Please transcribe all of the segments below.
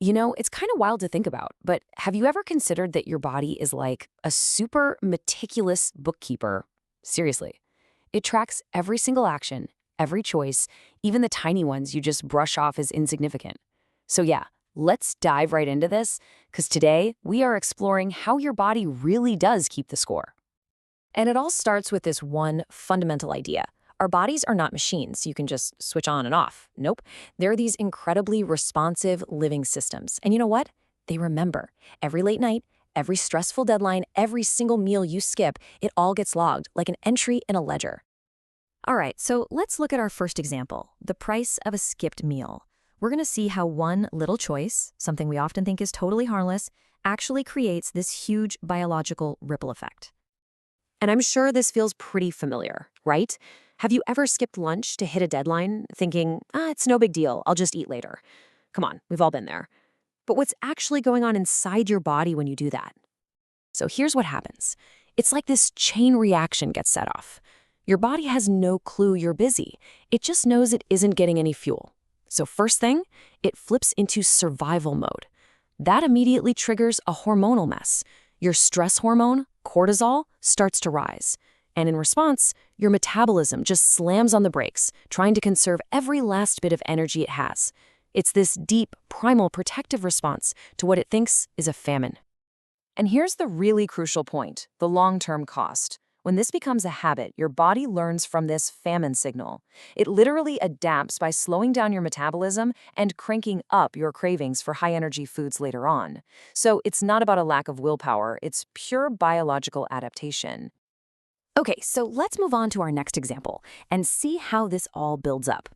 It's kind of wild to think about, but have you ever considered that your body is like a super meticulous bookkeeper? Seriously. It tracks every single action, every choice, even the tiny ones you just brush off as insignificant. So yeah, let's dive right into this, because today we are exploring how your body really does keep the score. And it all starts with this one fundamental idea. Our bodies are not machines you can just switch on and off. Nope. They're these incredibly responsive living systems. And you know what? They remember. Every late night, every stressful deadline, every single meal you skip, it all gets logged like an entry in a ledger. All right, so let's look at our first example, the price of a skipped meal. We're going to see how one little choice, something we often think is totally harmless, actually creates this huge biological ripple effect. And I'm sure this feels pretty familiar, right? Have you ever skipped lunch to hit a deadline thinking, it's no big deal, I'll just eat later? Come on, we've all been there. But what's actually going on inside your body when you do that? So here's what happens. It's like this chain reaction gets set off. Your body has no clue you're busy. It just knows it isn't getting any fuel. So first thing, it flips into survival mode. That immediately triggers a hormonal mess. Your stress hormone, cortisol, starts to rise. And in response, your metabolism just slams on the brakes, trying to conserve every last bit of energy it has. It's this deep, primal protective response to what it thinks is a famine. And here's the really crucial point, the long-term cost. When this becomes a habit, your body learns from this famine signal. It literally adapts by slowing down your metabolism and cranking up your cravings for high-energy foods later on. So it's not about a lack of willpower, it's pure biological adaptation. Okay, so let's move on to our next example and see how this all builds up.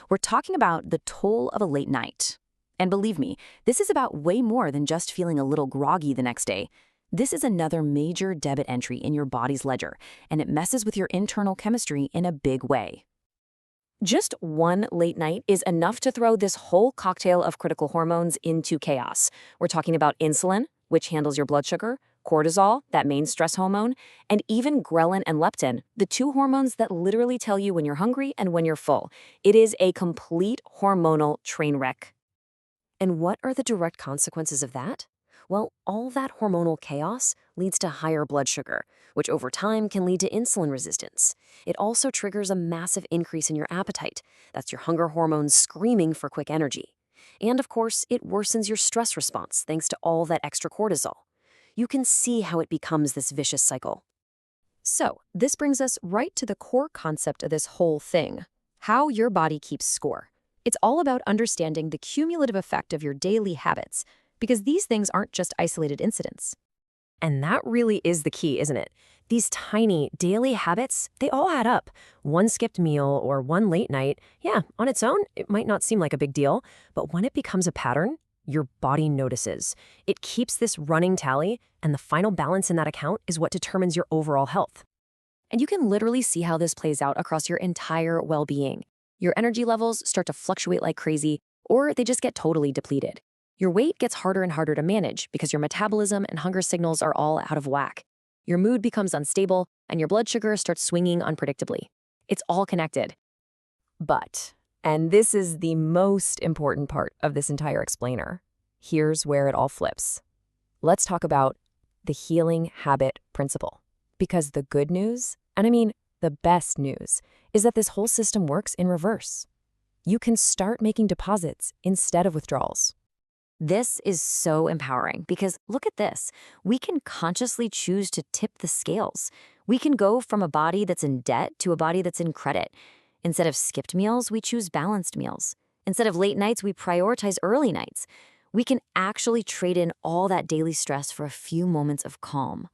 We're talking about the toll of a late night. And believe me, this is about way more than just feeling a little groggy the next day. This is another major debit entry in your body's ledger, and it messes with your internal chemistry in a big way. Just one late night is enough to throw this whole cocktail of critical hormones into chaos. We're talking about insulin, which handles your blood sugar, cortisol, that main stress hormone, and even ghrelin and leptin, the two hormones that literally tell you when you're hungry and when you're full. It is a complete hormonal train wreck. And what are the direct consequences of that? Well, all that hormonal chaos leads to higher blood sugar, which over time can lead to insulin resistance. It also triggers a massive increase in your appetite. That's your hunger hormones screaming for quick energy. And of course, it worsens your stress response thanks to all that extra cortisol. You can see how it becomes this vicious cycle. So, this brings us right to the core concept of this whole thing, how your body keeps score. It's all about understanding the cumulative effect of your daily habits, because these things aren't just isolated incidents. And that really is the key, isn't it? These tiny daily habits, they all add up. One skipped meal or one late night, yeah, on its own, it might not seem like a big deal, but when it becomes a pattern, your body notices. It keeps this running tally, and the final balance in that account is what determines your overall health. And you can literally see how this plays out across your entire well-being. Your energy levels start to fluctuate like crazy, or they just get totally depleted. Your weight gets harder and harder to manage because your metabolism and hunger signals are all out of whack. Your mood becomes unstable, and your blood sugar starts swinging unpredictably. It's all connected. But, and this is the most important part of this entire explainer, here's where it all flips. Let's talk about the healing habit principle. Because the good news, and I mean the best news, is that this whole system works in reverse. You can start making deposits instead of withdrawals. This is so empowering because look at this. We can consciously choose to tip the scales. We can go from a body that's in debt to a body that's in credit. Instead of skipped meals, we choose balanced meals. Instead of late nights, we prioritize early nights. We can actually trade in all that daily stress for a few moments of calm.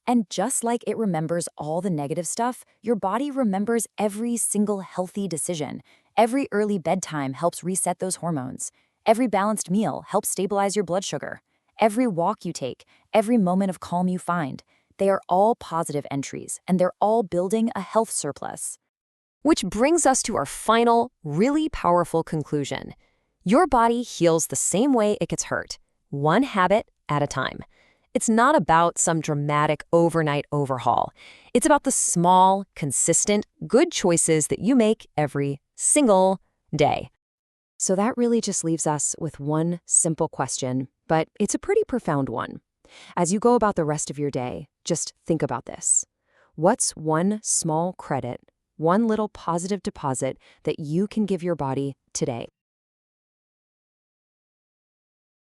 And just like it remembers all the negative stuff, your body remembers every single healthy decision. Every early bedtime helps reset those hormones. Every balanced meal helps stabilize your blood sugar. Every walk you take, every moment of calm you find, they are all positive entries, and they're all building a health surplus. Which brings us to our final, really powerful conclusion. Your body heals the same way it gets hurt, one habit at a time. It's not about some dramatic overnight overhaul. It's about the small, consistent, good choices that you make every single day. So that really just leaves us with one simple question, but it's a pretty profound one. As you go about the rest of your day, just think about this. What's one small credit, one little positive deposit that you can give your body today?